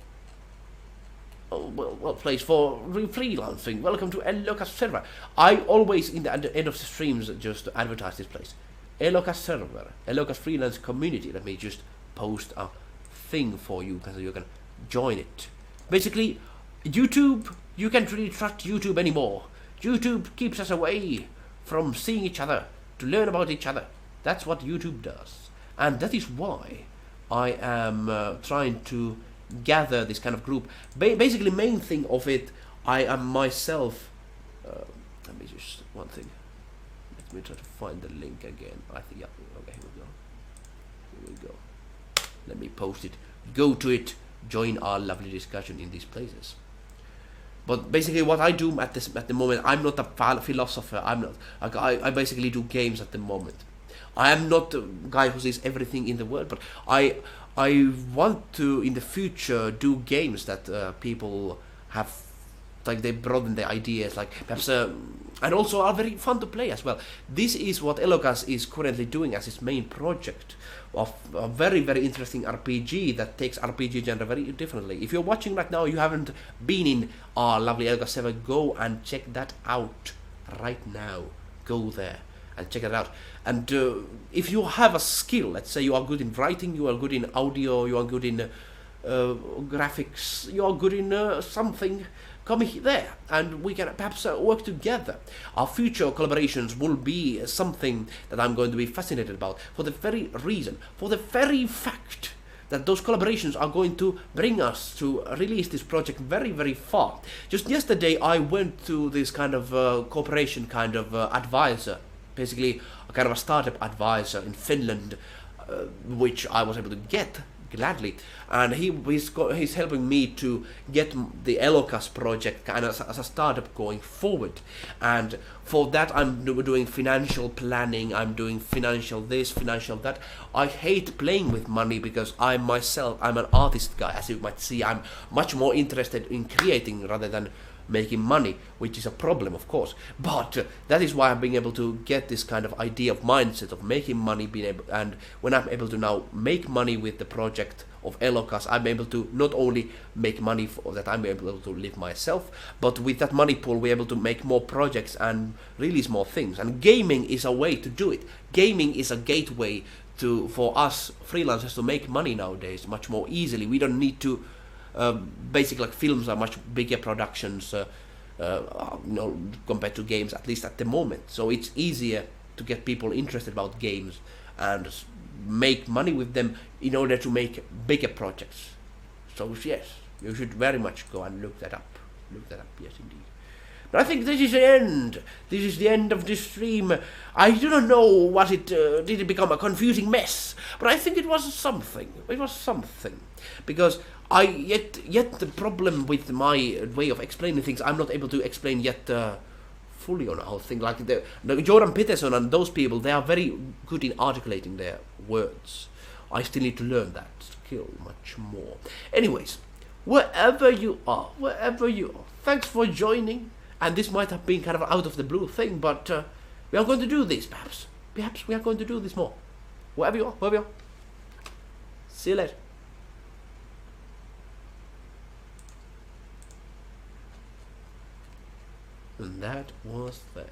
Speaker 1: place for freelancing. Welcome to Eluukkanen server. I always at the end of the streams just advertise this place. Eluukkanen server, Eluukkanen freelance community. Let me just post a thing for you so you can join it. Basically, YouTube, you can't really trust YouTube anymore. YouTube keeps us away from seeing each other, to learn about each other. That's what YouTube does. And that is why I am trying to gather this kind of group. Basically, main thing of it, I am myself. Let me just one thing. Let me try to find the link again. I think, yeah, okay, here we go. Let me post it. Go to it. Join our lovely discussion in these places. But basically, what I do at the moment, I'm not a philosopher. I'm not. Like, I basically do games at the moment. I am not a guy who sees everything in the world, but I want to in the future do games that people have, like they broaden their ideas, like perhaps and also are very fun to play as well. This is what Elokas is currently doing as its main project of a very very interesting RPG that takes RPG genre very differently. If you're watching right now, you haven't been in our lovely Elokas server, go and check that out right now. Go there and check it out. And if you have a skill, let's say you are good in writing, you are good in audio, you are good in graphics, you are good in something, come there and we can perhaps work together. Our future collaborations will be something that I'm going to be fascinated about for the very reason, for the very fact that those collaborations are going to bring us to release this project very very far. Just yesterday I went to this kind of cooperation kind of advisor, basically a kind of a startup advisor in Finland, which I was able to get gladly, and he's helping me to get the Elokas project kind of as a startup going forward. And for that I'm doing financial planning, I'm doing financial this, financial that. I hate playing with money because I'm an artist guy, as you might see. I'm much more interested in creating rather than making money, which is a problem of course, but that is why I'm being able to get this kind of idea of mindset of making money, and when I'm able to now make money with the project of Elokas, I'm able to not only make money for that, I'm able to live myself, but with that money pool we're able to make more projects and release more things. And gaming is a way to do it. Gaming is a gateway for us freelancers to make money nowadays much more easily. We don't need to basically, like, films are much bigger productions, compared to games, at least at the moment. So it's easier to get people interested about games and make money with them in order to make bigger projects. So yes, you should very much go and look that up. Look that up, yes indeed. But I think this is the end. This is the end of this stream. I do not know what it did it become a confusing mess, but I think it was something. It was something because yet the problem with my way of explaining things, I'm not able to explain yet fully on a whole thing. Like the Jordan Peterson and those people, they are very good in articulating their words. I still need to learn that skill much more. Anyways, wherever you are, thanks for joining. And this might have been kind of an out of the blue thing, but we are going to do this perhaps. Perhaps we are going to do this more. Wherever you are. See you later. And that was that.